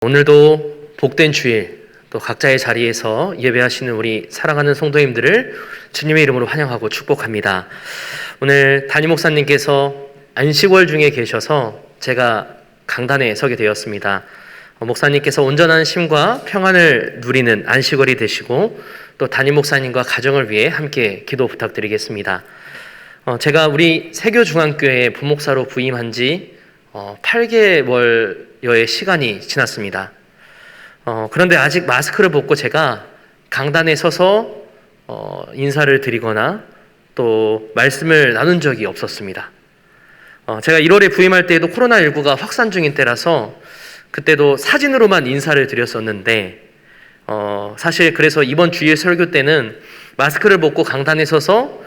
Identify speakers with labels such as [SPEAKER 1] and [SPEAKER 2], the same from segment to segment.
[SPEAKER 1] 오늘도 복된 주일, 또 각자의 자리에서 예배하시는 우리 사랑하는 성도님들을 주님의 이름으로 환영하고 축복합니다. 오늘 담임 목사님께서 안식월 중에 계셔서 제가 강단에 서게 되었습니다. 목사님께서 온전한 쉼과 평안을 누리는 안식월이 되시고 또 담임 목사님과 가정을 위해 함께 기도 부탁드리겠습니다. 제가 우리 세교중앙교회 부목사로 부임한 지 8개월여의 시간이 지났습니다. 그런데 아직 마스크를 벗고 제가 강단에 서서 인사를 드리거나 또 말씀을 나눈 적이 없었습니다. 제가 1월에 부임할 때에도 코로나19가 확산 중인 때라서 그때도 사진으로만 인사를 드렸었는데 사실 그래서 이번 주일 설교 때는 마스크를 벗고 강단에 서서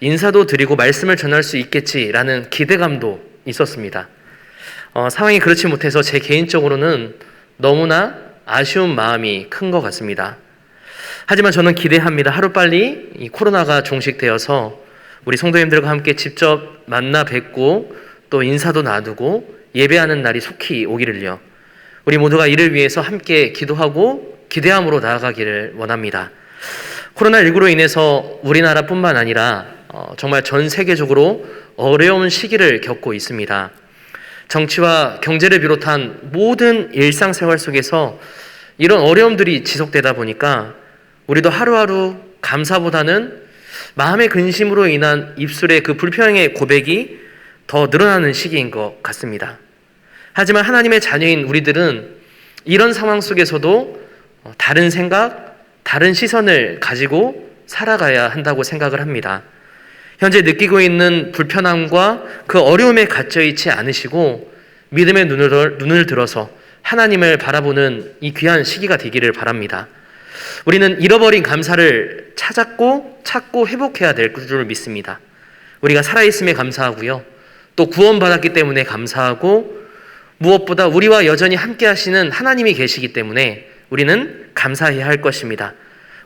[SPEAKER 1] 인사도 드리고 말씀을 전할 수 있겠지라는 기대감도 있었습니다. 상황이 그렇지 못해서 제 개인적으로는 너무나 아쉬운 마음이 큰 것 같습니다. 하지만 저는 기대합니다. 하루빨리 이 코로나가 종식되어서 우리 성도님들과 함께 직접 만나 뵙고 또 인사도 나누고 예배하는 날이 속히 오기를요. 우리 모두가 이를 위해서 함께 기도하고 기대함으로 나아가기를 원합니다. 코로나19로 인해서 우리나라뿐만 아니라 정말 전 세계적으로 어려운 시기를 겪고 있습니다. 정치와 경제를 비롯한 모든 일상생활 속에서 이런 어려움들이 지속되다 보니까 우리도 하루하루 감사보다는 마음의 근심으로 인한 입술의 그 불평의 고백이 더 늘어나는 시기인 것 같습니다. 하지만 하나님의 자녀인 우리들은 이런 상황 속에서도 다른 생각, 다른 시선을 가지고 살아가야 한다고 생각을 합니다. 현재 느끼고 있는 불편함과 그 어려움에 갇혀있지 않으시고 믿음의 눈을 들어서 하나님을 바라보는 이 귀한 시기가 되기를 바랍니다. 우리는 잃어버린 감사를 찾고 회복해야 될 줄 믿습니다. 우리가 살아있음에 감사하고요. 또 구원받았기 때문에 감사하고 무엇보다 우리와 여전히 함께 하시는 하나님이 계시기 때문에 우리는 감사해야 할 것입니다.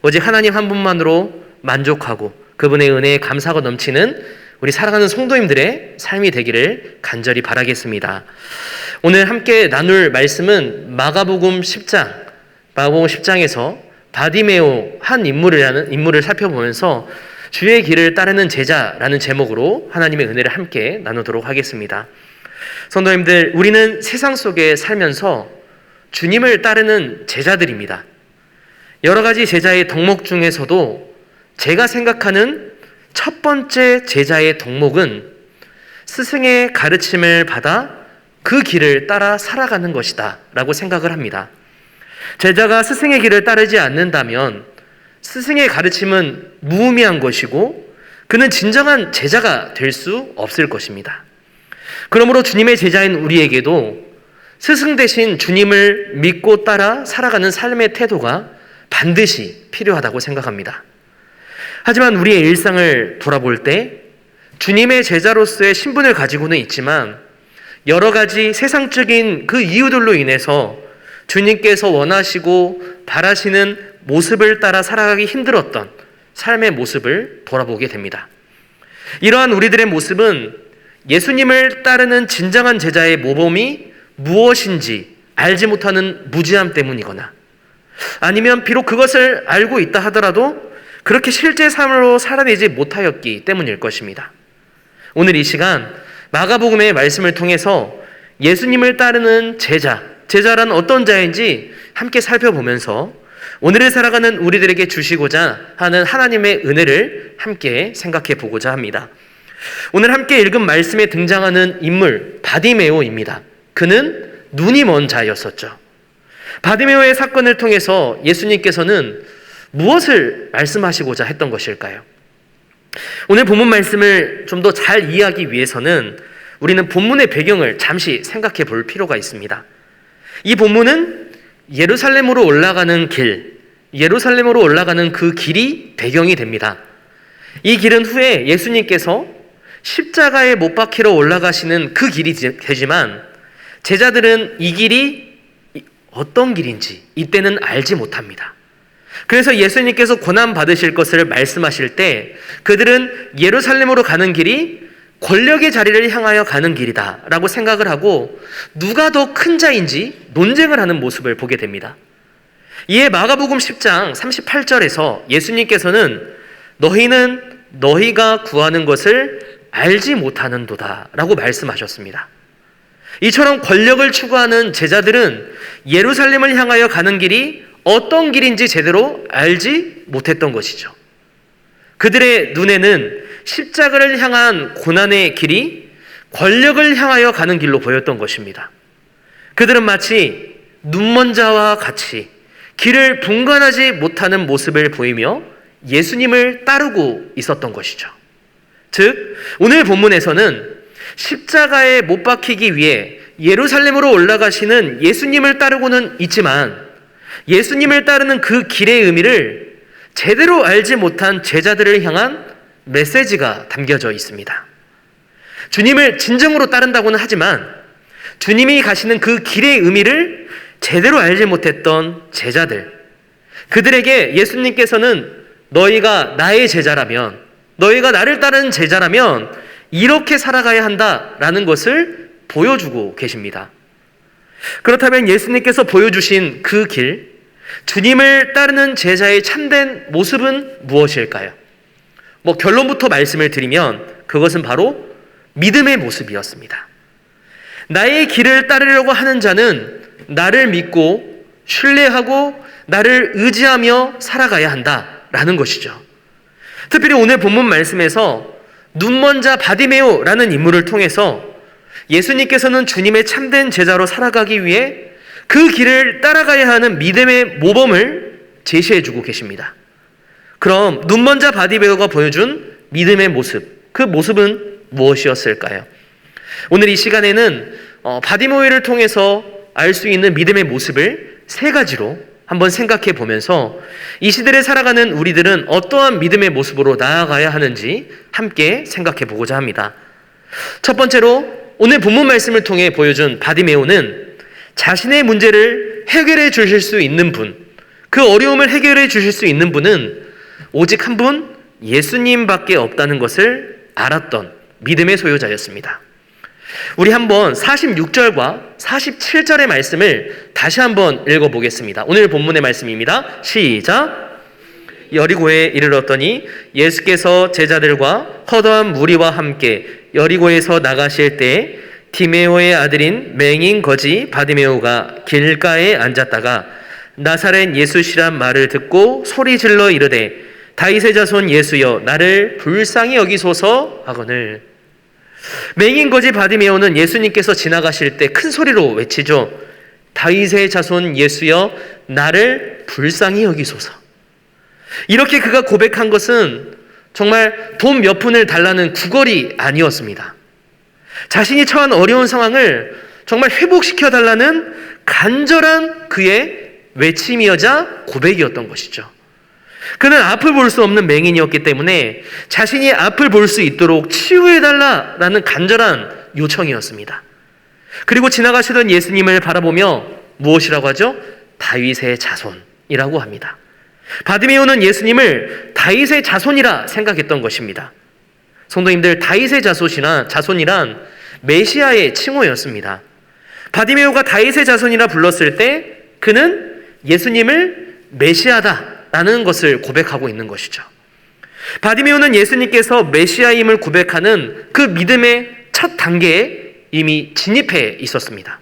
[SPEAKER 1] 오직 하나님 한 분만으로 만족하고 그분의 은혜에 감사가 넘치는 우리 사랑하는 성도님들의 삶이 되기를 간절히 바라겠습니다. 오늘 함께 나눌 말씀은 마가복음 10장에서 바디메오 한 인물을 살펴보면서 주의 길을 따르는 제자라는 제목으로 하나님의 은혜를 함께 나누도록 하겠습니다. 성도님들, 우리는 세상 속에 살면서 주님을 따르는 제자들입니다. 여러 가지 제자의 덕목 중에서도 제가 생각하는 첫 번째 제자의 덕목은 스승의 가르침을 받아 그 길을 따라 살아가는 것이다 라고 생각을 합니다. 제자가 스승의 길을 따르지 않는다면 스승의 가르침은 무의미한 것이고 그는 진정한 제자가 될 수 없을 것입니다. 그러므로 주님의 제자인 우리에게도 스승 대신 주님을 믿고 따라 살아가는 삶의 태도가 반드시 필요하다고 생각합니다. 하지만 우리의 일상을 돌아볼 때 주님의 제자로서의 신분을 가지고는 있지만 여러 가지 세상적인 그 이유들로 인해서 주님께서 원하시고 바라시는 모습을 따라 살아가기 힘들었던 삶의 모습을 돌아보게 됩니다. 이러한 우리들의 모습은 예수님을 따르는 진정한 제자의 모범이 무엇인지 알지 못하는 무지함 때문이거나 아니면 비록 그것을 알고 있다 하더라도 그렇게 실제 삶으로 살아내지 못하였기 때문일 것입니다. 오늘 이 시간 마가복음의 말씀을 통해서 예수님을 따르는 제자란 어떤 자인지 함께 살펴보면서 오늘을 살아가는 우리들에게 주시고자 하는 하나님의 은혜를 함께 생각해 보고자 합니다. 오늘 함께 읽은 말씀에 등장하는 인물 바디메오입니다. 그는 눈이 먼 자였었죠. 바디메오의 사건을 통해서 예수님께서는 무엇을 말씀하시고자 했던 것일까요? 오늘 본문 말씀을 좀 더 잘 이해하기 위해서는 우리는 본문의 배경을 잠시 생각해 볼 필요가 있습니다. 이 본문은 예루살렘으로 올라가는 예루살렘으로 올라가는 그 길이 배경이 됩니다. 이 길은 후에 예수님께서 십자가에 못 박히러 올라가시는 그 길이 되지만 제자들은 이 길이 어떤 길인지 이때는 알지 못합니다. 그래서 예수님께서 고난 받으실 것을 말씀하실 때 그들은 예루살렘으로 가는 길이 권력의 자리를 향하여 가는 길이다라고 생각을 하고 누가 더 큰 자인지 논쟁을 하는 모습을 보게 됩니다. 이에 마가복음 10장 38절에서 예수님께서는 너희는 너희가 구하는 것을 알지 못하는도다 라고 말씀하셨습니다. 이처럼 권력을 추구하는 제자들은 예루살렘을 향하여 가는 길이 어떤 길인지 제대로 알지 못했던 것이죠. 그들의 눈에는 십자가를 향한 고난의 길이 권력을 향하여 가는 길로 보였던 것입니다. 그들은 마치 눈먼 자와 같이 길을 분간하지 못하는 모습을 보이며 예수님을 따르고 있었던 것이죠. 즉, 오늘 본문에서는 십자가에 못 박히기 위해 예루살렘으로 올라가시는 예수님을 따르고는 있지만 예수님을 따르는 그 길의 의미를 제대로 알지 못한 제자들을 향한 메시지가 담겨져 있습니다. 주님을 진정으로 따른다고는 하지만 주님이 가시는 그 길의 의미를 제대로 알지 못했던 제자들, 그들에게 예수님께서는 너희가 나의 제자라면, 너희가 나를 따르는 제자라면 이렇게 살아가야 한다라는 것을 보여주고 계십니다. 그렇다면 예수님께서 보여주신 그 길, 주님을 따르는 제자의 참된 모습은 무엇일까요? 결론부터 말씀을 드리면 그것은 바로 믿음의 모습이었습니다. 나의 길을 따르려고 하는 자는 나를 믿고 신뢰하고 나를 의지하며 살아가야 한다라는 것이죠. 특별히 오늘 본문 말씀에서 눈먼 자 바디메오라는 인물을 통해서 예수님께서는 주님의 참된 제자로 살아가기 위해 그 길을 따라가야 하는 믿음의 모범을 제시해주고 계십니다. 그럼 눈먼 자 바디메오가 보여준 믿음의 모습, 그 모습은 무엇이었을까요? 오늘 이 시간에는 바디메오를 통해서 알 수 있는 믿음의 모습을 세 가지로 한번 생각해 보면서 이 시대를 살아가는 우리들은 어떠한 믿음의 모습으로 나아가야 하는지 함께 생각해 보고자 합니다. 첫 번째로 오늘 본문 말씀을 통해 보여준 바디메오는 자신의 문제를 해결해 주실 수 있는 분, 그 어려움을 해결해 주실 수 있는 분은 오직 한 분, 예수님밖에 없다는 것을 알았던 믿음의 소유자였습니다. 우리 한번 46절과 47절의 말씀을 다시 한번 읽어보겠습니다. 오늘 본문의 말씀입니다. 시작! 여리고에 이르렀더니 예수께서 제자들과 허다한 무리와 함께 여리고에서 나가실 때 디메오의 아들인 맹인 거지 바디메오가 길가에 앉았다가 나사렛 예수시란 말을 듣고 소리 질러 이르되 다윗의 자손 예수여 나를 불쌍히 여기소서 하거늘. 맹인 거지 바디메오는 예수님께서 지나가실 때 큰 소리로 외치죠. 다윗의 자손 예수여 나를 불쌍히 여기소서. 이렇게 그가 고백한 것은 정말 돈 몇 푼을 달라는 구걸이 아니었습니다. 자신이 처한 어려운 상황을 정말 회복시켜 달라는 간절한 그의 외침이어자 고백이었던 것이죠. 그는 앞을 볼 수 없는 맹인이었기 때문에 자신이 앞을 볼 수 있도록 치유해달라라는 간절한 요청이었습니다. 그리고 지나가시던 예수님을 바라보며 무엇이라고 하죠? 다윗의 자손이라고 합니다. 바디메오는 예수님을 다윗의 자손이라 생각했던 것입니다. 성도님들, 다윗의 자손이란 메시아의 칭호였습니다. 바디메오가 다윗의 자손이라 불렀을 때 그는 예수님을 메시아다라는 것을 고백하고 있는 것이죠. 바디메오는 예수님께서 메시아임을 고백하는 그 믿음의 첫 단계에 이미 진입해 있었습니다.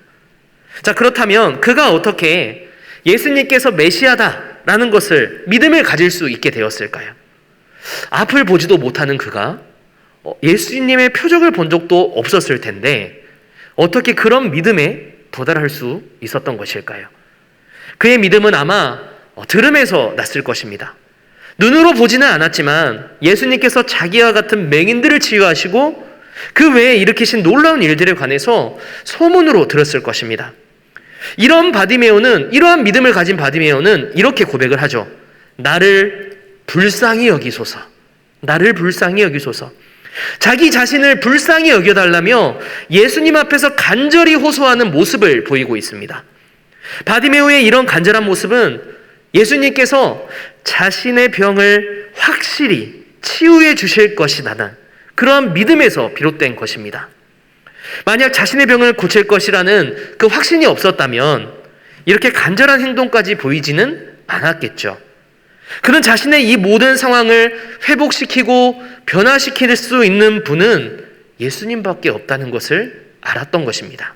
[SPEAKER 1] 자, 그렇다면 그가 어떻게 예수님께서 메시아다라는 것을 믿음을 가질 수 있게 되었을까요? 앞을 보지도 못하는 그가 예수님의 표적을 본 적도 없었을 텐데 어떻게 그런 믿음에 도달할 수 있었던 것일까요? 그의 믿음은 아마 들음에서 났을 것입니다. 눈으로 보지는 않았지만 예수님께서 자기와 같은 맹인들을 치유하시고 그 외에 일으키신 놀라운 일들에 관해서 소문으로 들었을 것입니다. 이러한 믿음을 가진 바디메오는 이렇게 고백을 하죠. 나를 불쌍히 여기소서. 나를 불쌍히 여기소서. 자기 자신을 불쌍히 여겨달라며 예수님 앞에서 간절히 호소하는 모습을 보이고 있습니다. 바디메오의 이런 간절한 모습은 예수님께서 자신의 병을 확실히 치유해 주실 것이라는 그러한 믿음에서 비롯된 것입니다. 만약 자신의 병을 고칠 것이라는 그 확신이 없었다면 이렇게 간절한 행동까지 보이지는 않았겠죠. 그는 자신의 이 모든 상황을 회복시키고 변화시킬 수 있는 분은 예수님밖에 없다는 것을 알았던 것입니다.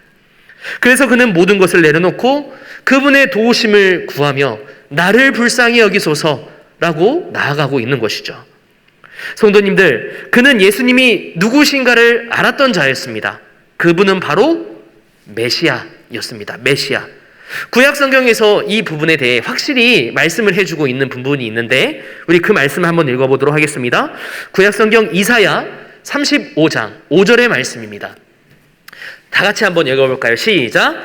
[SPEAKER 1] 그래서 그는 모든 것을 내려놓고 그분의 도우심을 구하며 나를 불쌍히 여기소서라고 나아가고 있는 것이죠. 성도님들, 그는 예수님이 누구신가를 알았던 자였습니다. 그분은 바로 메시아였습니다. 메시아. 구약 성경에서 이 부분에 대해 확실히 말씀을 해주고 있는 부분이 있는데 우리 그 말씀을 한번 읽어보도록 하겠습니다. 구약 성경 이사야 35장 5절의 말씀입니다. 다 같이 한번 읽어볼까요? 시작!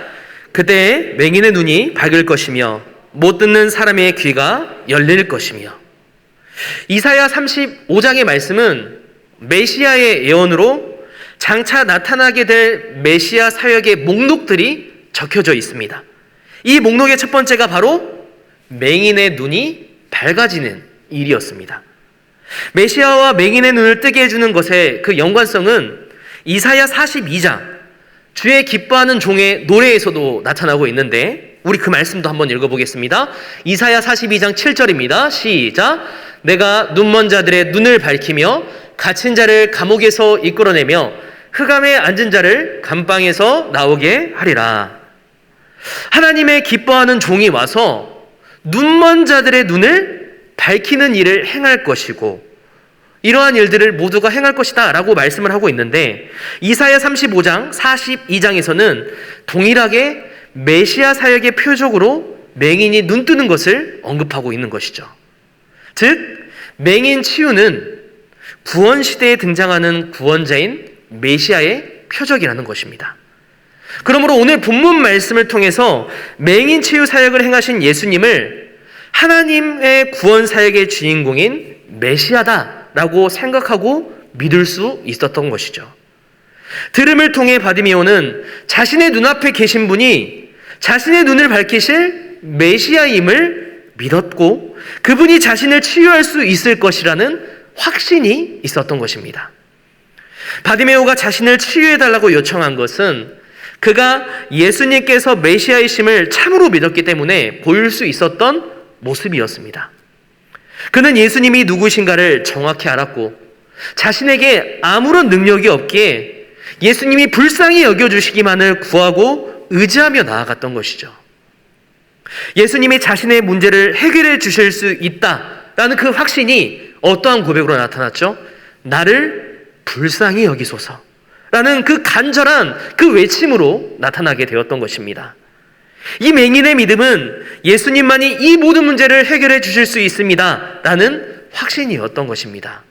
[SPEAKER 1] 그때 맹인의 눈이 밝을 것이며 못 듣는 사람의 귀가 열릴 것이며. 이사야 35장의 말씀은 메시아의 예언으로 장차 나타나게 될 메시아 사역의 목록들이 적혀져 있습니다. 이 목록의 첫 번째가 바로 맹인의 눈이 밝아지는 일이었습니다. 메시아와 맹인의 눈을 뜨게 해주는 것의 그 연관성은 이사야 42장 주의 기뻐하는 종의 노래에서도 나타나고 있는데 우리 그 말씀도 한번 읽어보겠습니다. 이사야 42장 7절입니다. 시작! 내가 눈먼 자들의 눈을 밝히며 갇힌 자를 감옥에서 이끌어내며 흑암에 앉은 자를 감방에서 나오게 하리라. 하나님의 기뻐하는 종이 와서 눈먼 자들의 눈을 밝히는 일을 행할 것이고 이러한 일들을 모두가 행할 것이다 라고 말씀을 하고 있는데 이사야 35장 42장에서는 동일하게 메시아 사역의 표적으로 맹인이 눈 뜨는 것을 언급하고 있는 것이죠. 즉 맹인 치유는 구원시대에 등장하는 구원자인 메시아의 표적이라는 것입니다. 그러므로 오늘 본문 말씀을 통해서 맹인 치유 사역을 행하신 예수님을 하나님의 구원 사역의 주인공인 메시아다라고 생각하고 믿을 수 있었던 것이죠. 들음을 통해 바디메오는 자신의 눈앞에 계신 분이 자신의 눈을 밝히실 메시아임을 믿었고 그분이 자신을 치유할 수 있을 것이라는 확신이 있었던 것입니다. 바디메오가 자신을 치유해달라고 요청한 것은 그가 예수님께서 메시아이심을 참으로 믿었기 때문에 보일 수 있었던 모습이었습니다. 그는 예수님이 누구신가를 정확히 알았고 자신에게 아무런 능력이 없기에 예수님이 불쌍히 여겨주시기만을 구하고 의지하며 나아갔던 것이죠. 예수님이 자신의 문제를 해결해 주실 수 있다라는 그 확신이 어떠한 고백으로 나타났죠? 나를 불쌍히 여기소서 라는 그 간절한 그 외침으로 나타나게 되었던 것입니다. 이 맹인의 믿음은 예수님만이 이 모든 문제를 해결해 주실 수 있습니다 라는 확신이었던 것입니다.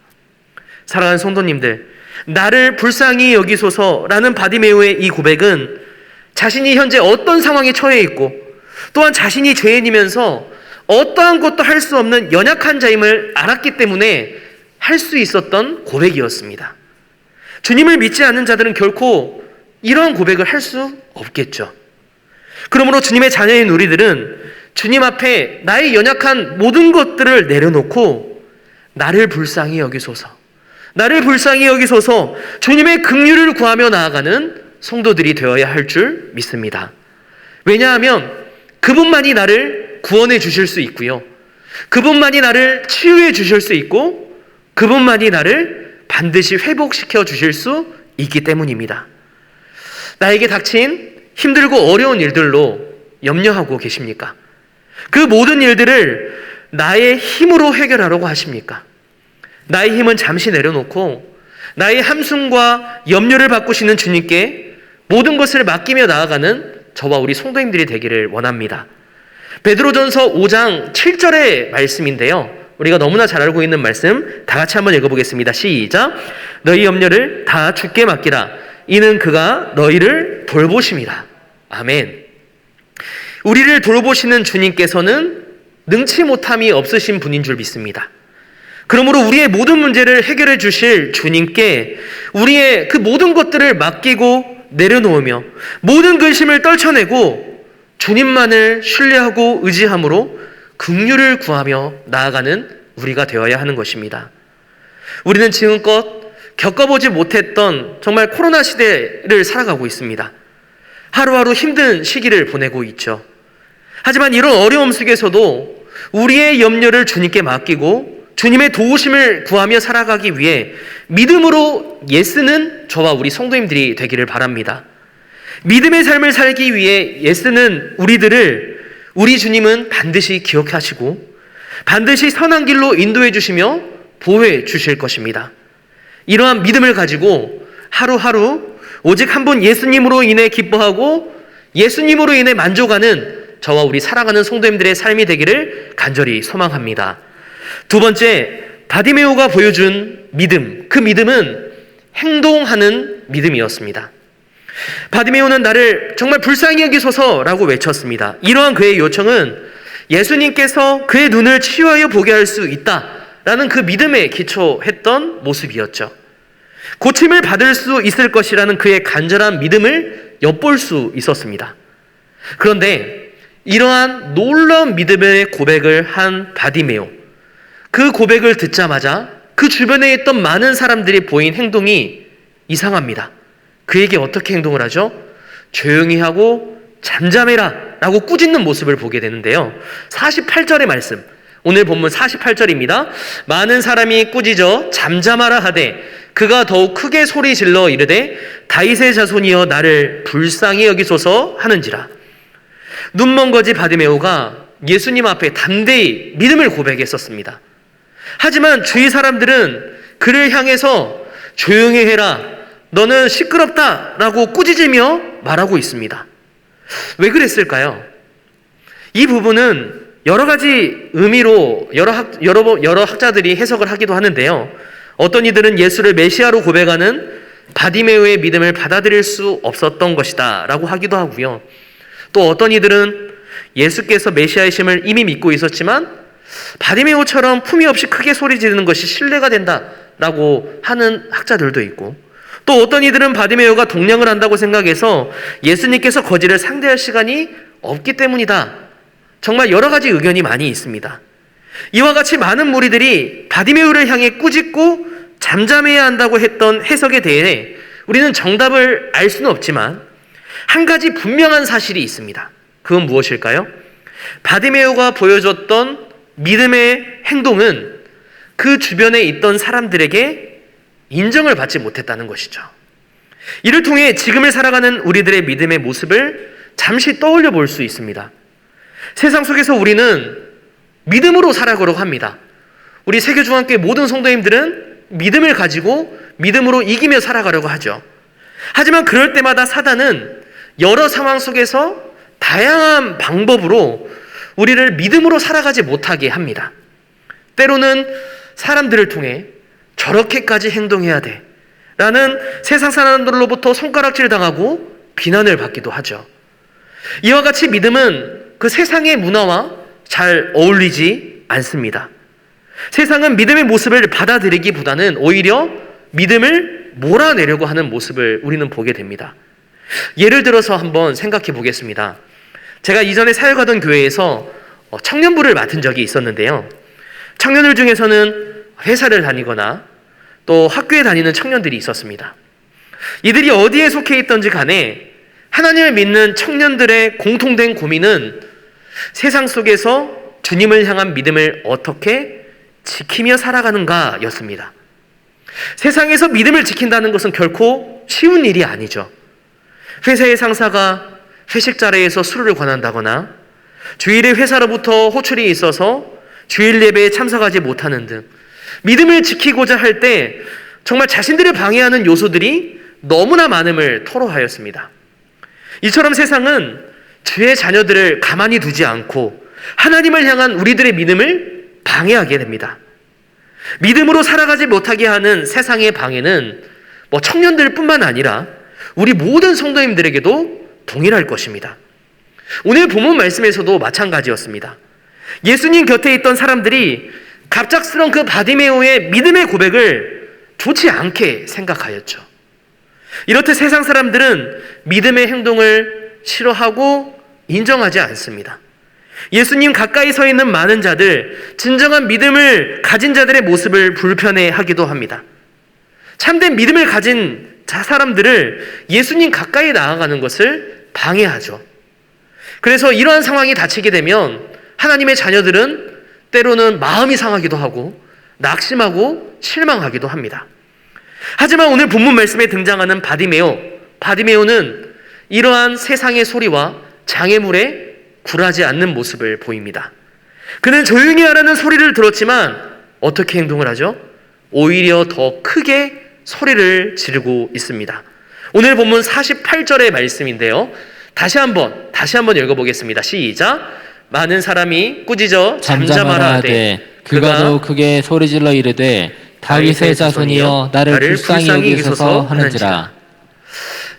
[SPEAKER 1] 사랑하는 성도님들, 나를 불쌍히 여기소서라는 바디메오의 이 고백은 자신이 현재 어떤 상황에 처해 있고 또한 자신이 죄인이면서 어떠한 것도 할 수 없는 연약한 자임을 알았기 때문에 할 수 있었던 고백이었습니다. 주님을 믿지 않는 자들은 결코 이러한 고백을 할 수 없겠죠. 그러므로 주님의 자녀인 우리들은 주님 앞에 나의 연약한 모든 것들을 내려놓고 나를 불쌍히 여기소서, 나를 불쌍히 여기소서 주님의 긍휼을 구하며 나아가는 성도들이 되어야 할 줄 믿습니다. 왜냐하면 그분만이 나를 구원해 주실 수 있고요. 그분만이 나를 치유해 주실 수 있고 그분만이 나를 반드시 회복시켜 주실 수 있기 때문입니다. 나에게 닥친 힘들고 어려운 일들로 염려하고 계십니까? 그 모든 일들을 나의 힘으로 해결하려고 하십니까? 나의 힘은 잠시 내려놓고 나의 함숨과 염려를 바꾸시는 주님께 모든 것을 맡기며 나아가는 저와 우리 성도님들이 되기를 원합니다. 베드로전서 5장 7절의 말씀인데요. 우리가 너무나 잘 알고 있는 말씀 다 같이 한번 읽어보겠습니다. 시작! 너희 염려를 다 주께 맡기라. 이는 그가 너희를 돌보심이라. 아멘. 우리를 돌보시는 주님께서는 능치 못함이 없으신 분인 줄 믿습니다. 그러므로 우리의 모든 문제를 해결해 주실 주님께 우리의 그 모든 것들을 맡기고 내려놓으며 모든 근심을 떨쳐내고 주님만을 신뢰하고 의지함으로 긍휼을 구하며 나아가는 우리가 되어야 하는 것입니다. 우리는 지금껏 겪어보지 못했던 정말 코로나 시대를 살아가고 있습니다. 하루하루 힘든 시기를 보내고 있죠. 하지만 이런 어려움 속에서도 우리의 염려를 주님께 맡기고 주님의 도우심을 구하며 살아가기 위해 믿음으로 예쓰는 저와 우리 성도님들이 되기를 바랍니다. 믿음의 삶을 살기 위해 예쓰는 우리들을 우리 주님은 반드시 기억하시고 반드시 선한 길로 인도해 주시며 보호해 주실 것입니다. 이러한 믿음을 가지고 하루하루 오직 한 분 예수님으로 인해 기뻐하고 예수님으로 인해 만족하는 저와 우리 살아가는 성도님들의 삶이 되기를 간절히 소망합니다. 두 번째, 바디메오가 보여준 믿음, 그 믿음은 행동하는 믿음이었습니다. 바디메오는 나를 정말 불쌍히 여기소서라고 외쳤습니다. 이러한 그의 요청은 예수님께서 그의 눈을 치유하여 보게 할 수 있다라는 그 믿음에 기초했던 모습이었죠. 고침을 받을 수 있을 것이라는 그의 간절한 믿음을 엿볼 수 있었습니다. 그런데 이러한 놀라운 믿음의 고백을 한 바디메오, 그 고백을 듣자마자 그 주변에 있던 많은 사람들이 보인 행동이 이상합니다. 그에게 어떻게 행동을 하죠? 조용히 하고 잠잠해라 라고 꾸짖는 모습을 보게 되는데요. 48절의 말씀, 오늘 본문 48절입니다. 많은 사람이 꾸짖어 잠잠하라 하되 그가 더욱 크게 소리 질러 이르되 다윗의 자손이여 나를 불쌍히 여기소서 하는지라. 눈먼 거지 바디메오가 예수님 앞에 담대히 믿음을 고백했었습니다. 하지만 주위 사람들은 그를 향해서 조용히 해라, 너는 시끄럽다 라고 꾸짖으며 말하고 있습니다. 왜 그랬을까요? 이 부분은 여러 가지 의미로 여러 학자들이 해석을 하기도 하는데요. 어떤 이들은 예수를 메시아로 고백하는 바디메오의 믿음을 받아들일 수 없었던 것이다 라고 하기도 하고요. 또 어떤 이들은 예수께서 메시아이심을 이미 믿고 있었지만 바디메오처럼 품위 없이 크게 소리 지르는 것이 신뢰가 된다라고 하는 학자들도 있고, 또 어떤 이들은 바디메오가 동냥을 한다고 생각해서 예수님께서 거지를 상대할 시간이 없기 때문이다. 정말 여러 가지 의견이 많이 있습니다. 이와 같이 많은 무리들이 바디메오를 향해 꾸짖고 잠잠해야 한다고 했던 해석에 대해 우리는 정답을 알 수는 없지만 한 가지 분명한 사실이 있습니다. 그건 무엇일까요? 바디메오가 보여줬던 믿음의 행동은 그 주변에 있던 사람들에게 인정을 받지 못했다는 것이죠. 이를 통해 지금을 살아가는 우리들의 믿음의 모습을 잠시 떠올려 볼 수 있습니다. 세상 속에서 우리는 믿음으로 살아가려고 합니다. 우리 세계중앙교회 모든 성도님들은 믿음을 가지고 믿음으로 이기며 살아가려고 하죠. 하지만 그럴 때마다 사단은 여러 상황 속에서 다양한 방법으로 우리를 믿음으로 살아가지 못하게 합니다. 때로는 사람들을 통해 저렇게까지 행동해야 돼 라는 세상 사람들로부터 손가락질 당하고 비난을 받기도 하죠. 이와 같이 믿음은 그 세상의 문화와 잘 어울리지 않습니다. 세상은 믿음의 모습을 받아들이기보다는 오히려 믿음을 몰아내려고 하는 모습을 우리는 보게 됩니다. 예를 들어서 한번 생각해 보겠습니다. 제가 이전에 사역하던 교회에서 청년부를 맡은 적이 있었는데요. 청년들 중에서는 회사를 다니거나 또 학교에 다니는 청년들이 있었습니다. 이들이 어디에 속해 있던지 간에 하나님을 믿는 청년들의 공통된 고민은 세상 속에서 주님을 향한 믿음을 어떻게 지키며 살아가는가 였습니다. 세상에서 믿음을 지킨다는 것은 결코 쉬운 일이 아니죠. 회사의 상사가 회식 자리에서 술을 권한다거나 주일에 회사로부터 호출이 있어서 주일 예배에 참석하지 못하는 등 믿음을 지키고자 할 때 정말 자신들을 방해하는 요소들이 너무나 많음을 토로하였습니다. 이처럼 세상은 주의 자녀들을 가만히 두지 않고 하나님을 향한 우리들의 믿음을 방해하게 됩니다. 믿음으로 살아가지 못하게 하는 세상의 방해는 청년들뿐만 아니라 우리 모든 성도님들에게도 동일할 것입니다. 오늘 본문 말씀에서도 마찬가지였습니다. 예수님 곁에 있던 사람들이 갑작스러운 그 바디메오의 믿음의 고백을 좋지 않게 생각하였죠. 이렇듯 세상 사람들은 믿음의 행동을 싫어하고 인정하지 않습니다. 예수님 가까이 서 있는 많은 자들, 진정한 믿음을 가진 자들의 모습을 불편해하기도 합니다. 참된 믿음을 가진 사람들을 예수님 가까이 나아가는 것을 방해하죠. 그래서 이러한 상황이 닥치게 되면 하나님의 자녀들은 때로는 마음이 상하기도 하고 낙심하고 실망하기도 합니다. 하지만 오늘 본문 말씀에 등장하는 바디메오는 이러한 세상의 소리와 장애물에 굴하지 않는 모습을 보입니다. 그는 조용히 하라는 소리를 들었지만 어떻게 행동을 하죠? 오히려 더 크게 소리를 지르고 있습니다. 오늘 본문 48절의 말씀인데요. 다시 한번 읽어보겠습니다. 시작. 많은 사람이 꾸짖어 잠잠하라 하되
[SPEAKER 2] 그가 더 크게 소리질러 이르되 다윗의 자손이여 나를 불쌍히 여기소서 하는지라.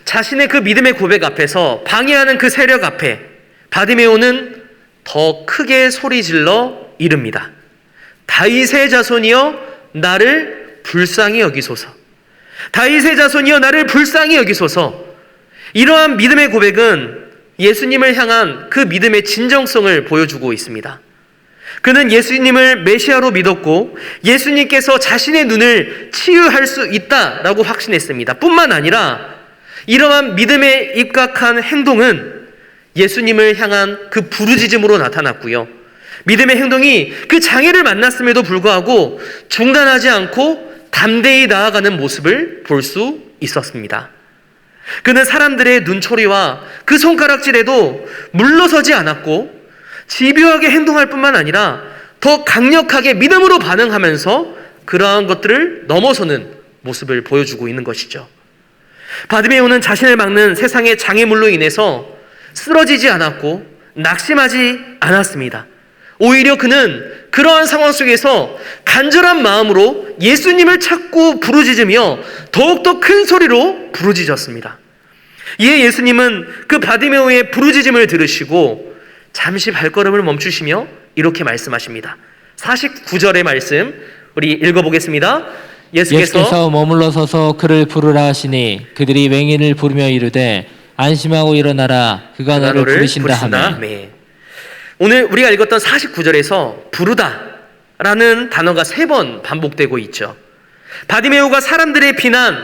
[SPEAKER 1] 자신의 그 믿음의 고백 앞에서 방해하는 그 세력 앞에 바디메오는 더 크게 소리질러 이릅니다. 다윗의 자손이여 나를 불쌍히 여기소서. 다윗의 자손이여 나를 불쌍히 여기소서. 이러한 믿음의 고백은 예수님을 향한 그 믿음의 진정성을 보여주고 있습니다. 그는 예수님을 메시아로 믿었고 예수님께서 자신의 눈을 치유할 수 있다라고 확신했습니다. 뿐만 아니라 이러한 믿음에 입각한 행동은 예수님을 향한 그 부르짖음으로 나타났고요. 믿음의 행동이 그 장애를 만났음에도 불구하고 중단하지 않고 담대히 나아가는 모습을 볼 수 있었습니다. 그는 사람들의 눈초리와 그 손가락질에도 물러서지 않았고 집요하게 행동할 뿐만 아니라 더 강력하게 믿음으로 반응하면서 그러한 것들을 넘어서는 모습을 보여주고 있는 것이죠. 바디메오는 자신을 막는 세상의 장애물로 인해서 쓰러지지 않았고 낙심하지 않았습니다. 오히려 그는 그러한 상황 속에서 간절한 마음으로 예수님을 찾고 부르짖으며 더욱더 큰 소리로 부르짖었습니다. 이에 예수님은 그 바디메오의 부르짖음을 들으시고 잠시 발걸음을 멈추시며 이렇게 말씀하십니다. 49절의 말씀 우리 읽어보겠습니다.
[SPEAKER 2] 예수께서 머물러 서서 그를 부르라 하시니 그들이 맹인을 부르며 이르되 안심하고 일어나라 그가 너를 부르신다 하며.
[SPEAKER 1] 오늘 우리가 읽었던 49절에서 부르다라는 단어가 3번 반복되고 있죠. 바디메오가 사람들의 비난,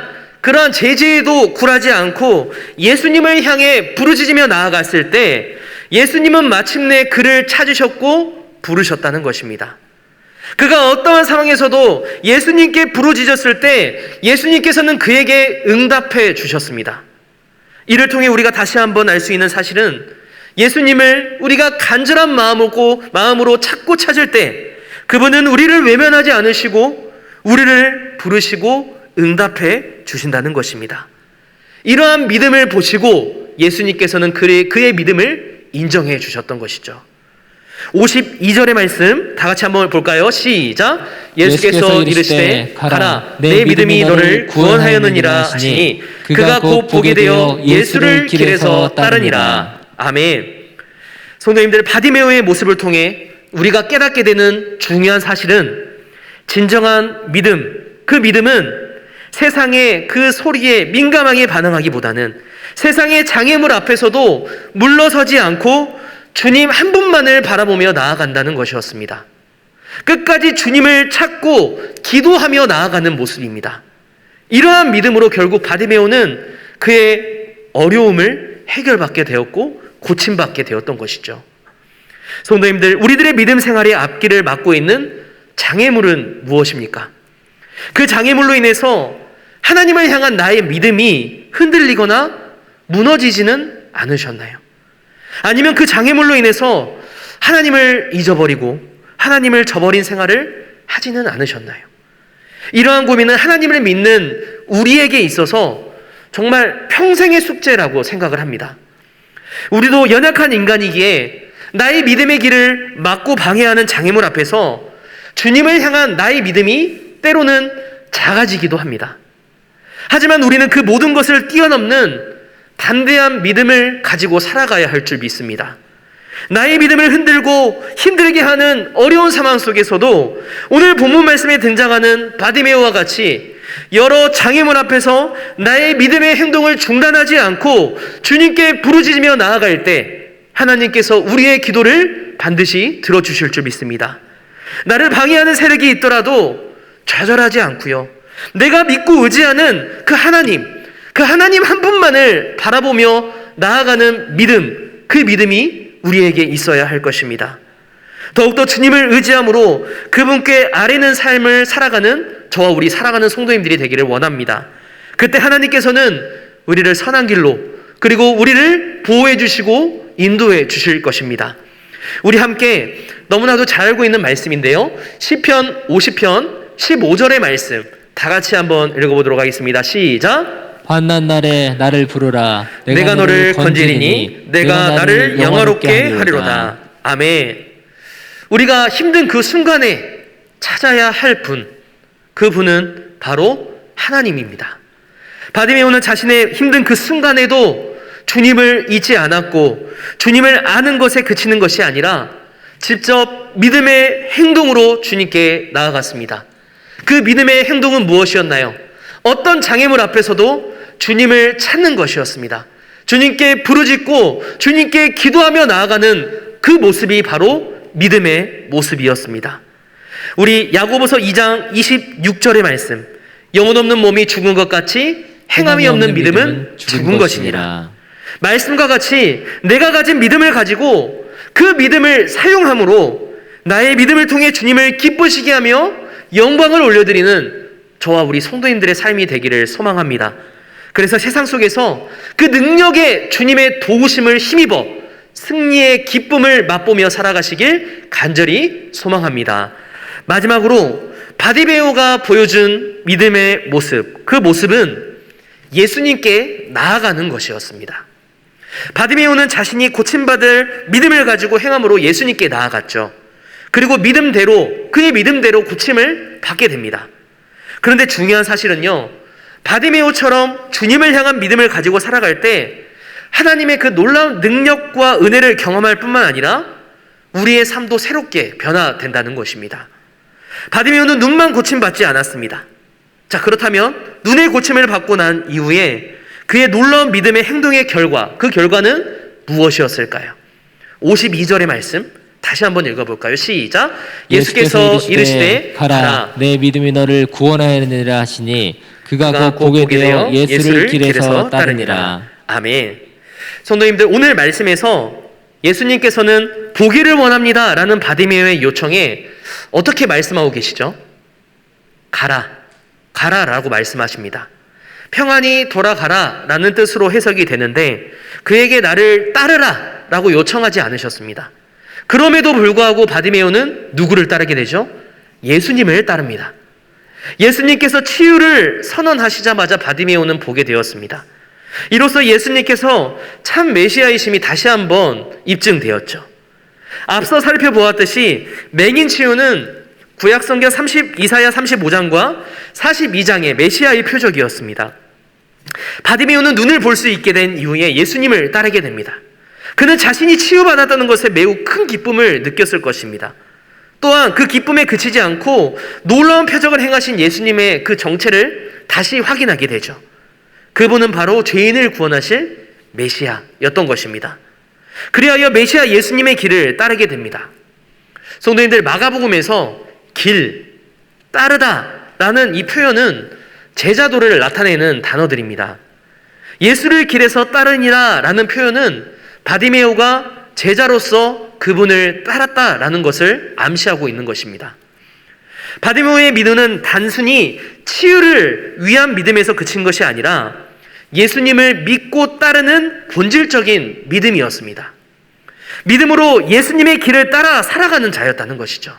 [SPEAKER 1] 그러한 제재에도 굴하지 않고 예수님을 향해 부르짖으며 나아갔을 때 예수님은 마침내 그를 찾으셨고 부르셨다는 것입니다. 그가 어떠한 상황에서도 예수님께 부르짖었을 때 예수님께서는 그에게 응답해 주셨습니다. 이를 통해 우리가 다시 한번 알 수 있는 사실은 예수님을 우리가 간절한 마음으로 찾고 찾을 때 그분은 우리를 외면하지 않으시고 우리를 부르시고 응답해 주신다는 것입니다. 이러한 믿음을 보시고 예수님께서는 그의 믿음을 인정해 주셨던 것이죠. 52절의 말씀 다 같이 한번 볼까요? 시작. 예수께서 이르시되 가라 내 믿음이 너를 구원하였느니라 하시니 그가 곧 보게 되어 예수를 길에서 따르니라. 아멘. 성도님들, 바디메오의 모습을 통해 우리가 깨닫게 되는 중요한 사실은 진정한 믿음, 그 믿음은 세상의 그 소리에 민감하게 반응하기보다는 세상의 장애물 앞에서도 물러서지 않고 주님 한 분만을 바라보며 나아간다는 것이었습니다. 끝까지 주님을 찾고 기도하며 나아가는 모습입니다. 이러한 믿음으로 결국 바디메오는 그의 어려움을 해결받게 되었고 고침받게 되었던 것이죠. 성도님들, 우리들의 믿음 생활의 앞길을 막고 있는 장애물은 무엇입니까? 그 장애물로 인해서 하나님을 향한 나의 믿음이 흔들리거나 무너지지는 않으셨나요? 아니면 그 장애물로 인해서 하나님을 잊어버리고 하나님을 저버린 생활을 하지는 않으셨나요? 이러한 고민은 하나님을 믿는 우리에게 있어서 정말 평생의 숙제라고 생각을 합니다. 우리도 연약한 인간이기에 나의 믿음의 길을 막고 방해하는 장애물 앞에서 주님을 향한 나의 믿음이 때로는 작아지기도 합니다. 하지만 우리는 그 모든 것을 뛰어넘는 담대한 믿음을 가지고 살아가야 할 줄 믿습니다. 나의 믿음을 흔들고 힘들게 하는 어려운 상황 속에서도 오늘 본문 말씀에 등장하는 바디메오와 같이 여러 장애물 앞에서 나의 믿음의 행동을 중단하지 않고 주님께 부르짖으며 나아갈 때 하나님께서 우리의 기도를 반드시 들어주실 줄 믿습니다. 나를 방해하는 세력이 있더라도 좌절하지 않고요. 내가 믿고 의지하는 그 하나님 한 분만을 바라보며 나아가는 믿음, 그 믿음이 우리에게 있어야 할 것입니다. 더욱더 주님을 의지함으로 그분께 아뢰는 삶을 살아가는 저와 우리 살아가는 성도님들이 되기를 원합니다. 그때 하나님께서는 우리를 선한 길로, 그리고 우리를 보호해 주시고 인도해 주실 것입니다. 우리 함께 너무나도 잘 알고 있는 말씀인데요, 시편 50편 15절의 말씀 다 같이 한번 읽어보도록 하겠습니다. 시작.
[SPEAKER 2] 환난 날에 나를 부르라.
[SPEAKER 1] 내가 너를 건지리니 내가 나를 영화롭게 하리로다. 아멘. 우리가 힘든 그 순간에 찾아야 할 분, 그분은 바로 하나님입니다. 바디메오는 자신의 힘든 그 순간에도 주님을 잊지 않았고 주님을 아는 것에 그치는 것이 아니라 직접 믿음의 행동으로 주님께 나아갔습니다. 그 믿음의 행동은 무엇이었나요? 어떤 장애물 앞에서도 주님을 찾는 것이었습니다. 주님께 부르짖고 주님께 기도하며 나아가는 그 모습이 바로 믿음의 모습이었습니다. 우리 야고보서 2장 26절의 말씀, 영혼 없는 몸이 죽은 것 같이 행함이 없는 믿음은 죽은 것이니라. 말씀과 같이 내가 가진 믿음을 가지고 그 믿음을 사용함으로 나의 믿음을 통해 주님을 기쁘시게 하며 영광을 올려드리는 저와 우리 성도님들의 삶이 되기를 소망합니다. 그래서 세상 속에서 그 능력의 주님의 도우심을 힘입어 승리의 기쁨을 맛보며 살아가시길 간절히 소망합니다. 마지막으로 바디메오가 보여준 믿음의 모습, 그 모습은 예수님께 나아가는 것이었습니다. 바디메오는 자신이 고침받을 믿음을 가지고 행함으로 예수님께 나아갔죠. 그리고 그의 믿음대로 고침을 받게 됩니다. 그런데 중요한 사실은요, 바디메오처럼 주님을 향한 믿음을 가지고 살아갈 때 하나님의 그 놀라운 능력과 은혜를 경험할 뿐만 아니라 우리의 삶도 새롭게 변화된다는 것입니다. 바디메오는 눈만 고침받지 않았습니다. 자, 그렇다면 눈의 고침을 받고 난 이후에 그의 놀라운 믿음의 행동의 결과, 그 결과는 무엇이었을까요? 52절의 말씀 다시 한번 읽어볼까요? 시작. 예수께서 이르시되 가라,
[SPEAKER 2] 내 믿음이 너를 구원하느니라 하시니 그가 곧 보게 되어 예수를 길에서 따르니라.
[SPEAKER 1] 아멘. 성도님들, 오늘 말씀에서 예수님께서는 보기를 원합니다 라는 바디메오의 요청에 어떻게 말씀하고 계시죠? 가라 라고 말씀하십니다. 평안히 돌아가라 라는 뜻으로 해석이 되는데 그에게 나를 따르라 라고 요청하지 않으셨습니다. 그럼에도 불구하고 바디메오는 누구를 따르게 되죠? 예수님을 따릅니다. 예수님께서 치유를 선언하시자마자 바디메오는 보게 되었습니다. 이로써 예수님께서 참 메시아이심이 다시 한번 입증되었죠. 앞서 살펴보았듯이 맹인 치유는 구약성경 이사야 35장과 42장의 메시아의 표적이었습니다. 바디메오는 눈을 볼 수 있게 된 이후에 예수님을 따르게 됩니다. 그는 자신이 치유받았다는 것에 매우 큰 기쁨을 느꼈을 것입니다. 또한 그 기쁨에 그치지 않고 놀라운 표적을 행하신 예수님의 그 정체를 다시 확인하게 되죠. 그분은 바로 죄인을 구원하실 메시아였던 것입니다. 그리하여 메시아 예수님의 길을 따르게 됩니다. 성도님들, 마가복음에서 따르다 라는 이 표현은 제자도를 나타내는 단어들입니다. 예수를 길에서 따르니라 라는 표현은 바디메오가 제자로서 그분을 따랐다라는 것을 암시하고 있는 것입니다. 바디메오의 믿음은 단순히 치유를 위한 믿음에서 그친 것이 아니라 예수님을 믿고 따르는 본질적인 믿음이었습니다. 믿음으로 예수님의 길을 따라 살아가는 자였다는 것이죠.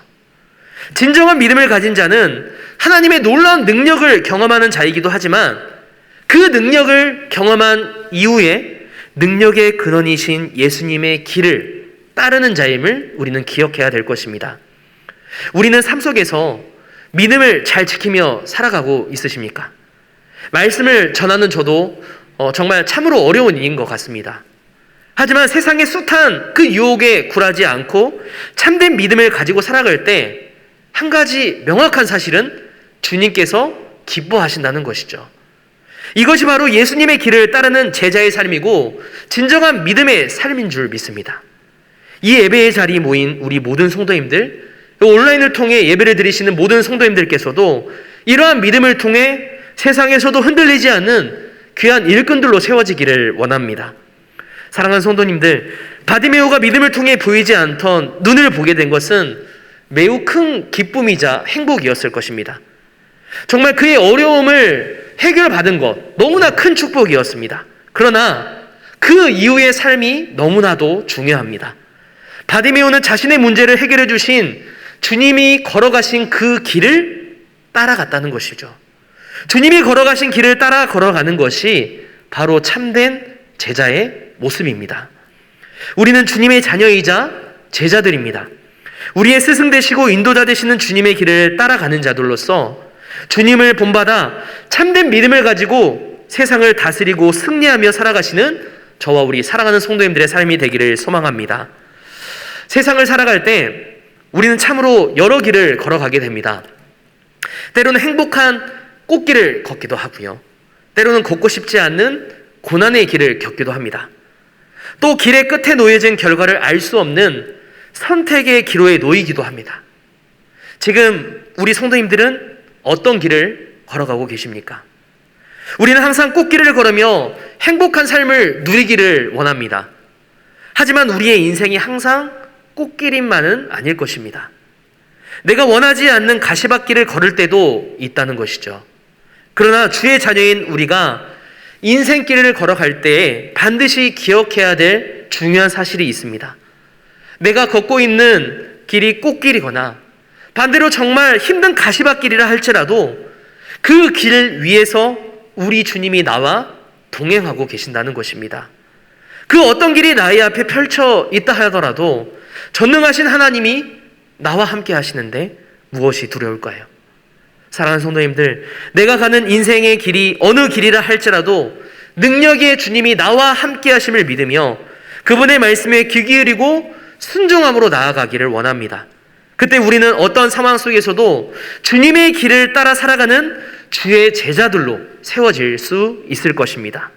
[SPEAKER 1] 진정한 믿음을 가진 자는 하나님의 놀라운 능력을 경험하는 자이기도 하지만 그 능력을 경험한 이후에 능력의 근원이신 예수님의 길을 따르는 자임을 우리는 기억해야 될 것입니다. 우리는 삶 속에서 믿음을 잘 지키며 살아가고 있으십니까? 말씀을 전하는 저도 정말 참으로 어려운 일인 것 같습니다. 하지만 세상의 숱한 그 유혹에 굴하지 않고 참된 믿음을 가지고 살아갈 때 한 가지 명확한 사실은 주님께서 기뻐하신다는 것이죠. 이것이 바로 예수님의 길을 따르는 제자의 삶이고 진정한 믿음의 삶인 줄 믿습니다. 이 예배의 자리에 모인 우리 모든 성도님들, 온라인을 통해 예배를 드리시는 모든 성도님들께서도 이러한 믿음을 통해 세상에서도 흔들리지 않는 귀한 일꾼들로 세워지기를 원합니다. 사랑하는 성도님들, 바디메오가 믿음을 통해 보이지 않던 눈을 보게 된 것은 매우 큰 기쁨이자 행복이었을 것입니다. 정말 그의 어려움을 해결받은 것, 너무나 큰 축복이었습니다. 그러나 그 이후의 삶이 너무나도 중요합니다. 바디메오는 자신의 문제를 해결해 주신 주님이 걸어가신 그 길을 따라갔다는 것이죠. 주님이 걸어가신 길을 따라 걸어가는 것이 바로 참된 제자의 모습입니다. 우리는 주님의 자녀이자 제자들입니다. 우리의 스승 되시고 인도자 되시는 주님의 길을 따라가는 자들로서 주님을 본받아 참된 믿음을 가지고 세상을 다스리고 승리하며 살아가시는 저와 우리 사랑하는 성도님들의 삶이 되기를 소망합니다. 세상을 살아갈 때 우리는 참으로 여러 길을 걸어가게 됩니다. 때로는 행복한 꽃길을 걷기도 하고요. 때로는 걷고 싶지 않는 고난의 길을 겪기도 합니다. 또 길의 끝에 놓여진 결과를 알 수 없는 선택의 기로에 놓이기도 합니다. 지금 우리 성도님들은 어떤 길을 걸어가고 계십니까? 우리는 항상 꽃길을 걸으며 행복한 삶을 누리기를 원합니다. 하지만 우리의 인생이 항상 꽃길인만은 아닐 것입니다. 내가 원하지 않는 가시밭길을 걸을 때도 있다는 것이죠. 그러나 주의 자녀인 우리가 인생길을 걸어갈 때 반드시 기억해야 될 중요한 사실이 있습니다. 내가 걷고 있는 길이 꽃길이거나 반대로 정말 힘든 가시밭길이라 할지라도 그 길 위에서 우리 주님이 나와 동행하고 계신다는 것입니다. 그 어떤 길이 나의 앞에 펼쳐 있다 하더라도 전능하신 하나님이 나와 함께 하시는데 무엇이 두려울까요? 사랑하는 성도님들, 내가 가는 인생의 길이 어느 길이라 할지라도 능력의 주님이 나와 함께 하심을 믿으며 그분의 말씀에 귀 기울이고 순종함으로 나아가기를 원합니다. 그때 우리는 어떤 상황 속에서도 주님의 길을 따라 살아가는 주의 제자들로 세워질 수 있을 것입니다.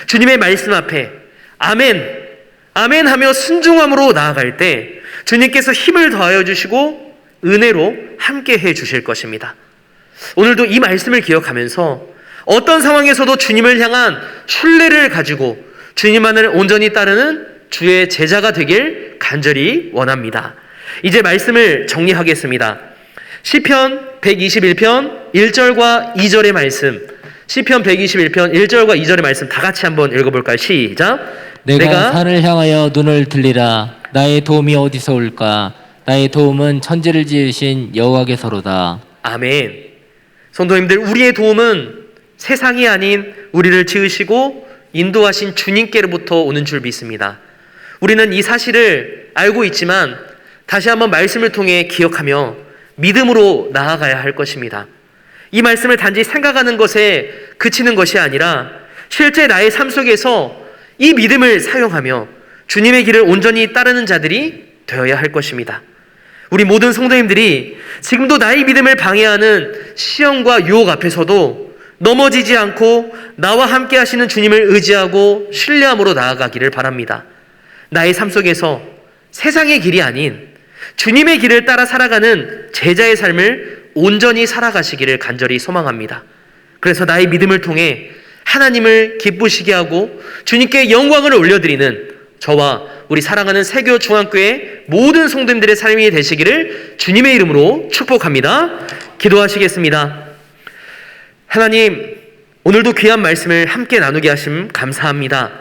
[SPEAKER 1] 주님의 말씀 앞에 아멘, 아멘 하며 순종함으로 나아갈 때 주님께서 힘을 더하여 주시고 은혜로 함께 해 주실 것입니다. 오늘도 이 말씀을 기억하면서 어떤 상황에서도 주님을 향한 신뢰를 가지고 주님만을 온전히 따르는 주의 제자가 되길 간절히 원합니다. 이제 말씀을 정리하겠습니다. 시편 121편 1절과 2절의 말씀, 시편 121편 1절과 2절의 말씀 다 같이 한번 읽어볼까요? 시작.
[SPEAKER 2] 내가 산을 향하여 눈을 들리라. 나의 도움이 어디서 올까? 나의 도움은 천지를 지으신 여호와께서로다.
[SPEAKER 1] 아멘. 성도님들, 우리의 도움은 세상이 아닌 우리를 지으시고 인도하신 주님께로부터 오는 줄 믿습니다. 우리는 이 사실을 알고 있지만 다시 한번 말씀을 통해 기억하며 믿음으로 나아가야 할 것입니다. 이 말씀을 단지 생각하는 것에 그치는 것이 아니라 실제 나의 삶 속에서 이 믿음을 사용하며 주님의 길을 온전히 따르는 자들이 되어야 할 것입니다. 우리 모든 성도님들이 지금도 나의 믿음을 방해하는 시험과 유혹 앞에서도 넘어지지 않고 나와 함께 하시는 주님을 의지하고 신뢰함으로 나아가기를 바랍니다. 나의 삶 속에서 세상의 길이 아닌 주님의 길을 따라 살아가는 제자의 삶을 온전히 살아가시기를 간절히 소망합니다. 그래서 나의 믿음을 통해 하나님을 기쁘시게 하고 주님께 영광을 올려드리는 저와 우리 사랑하는 세교 중앙교회 모든 성도님들의 삶이 되시기를 주님의 이름으로 축복합니다. 기도하시겠습니다. 하나님, 오늘도 귀한 말씀을 함께 나누게 하심 감사합니다.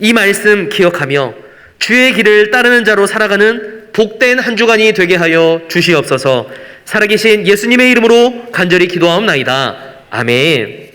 [SPEAKER 1] 이 말씀 기억하며 주의 길을 따르는 자로 살아가는 복된 한 주간이 되게 하여 주시옵소서. 살아계신 예수님의 이름으로 간절히 기도하옵나이다. 아멘.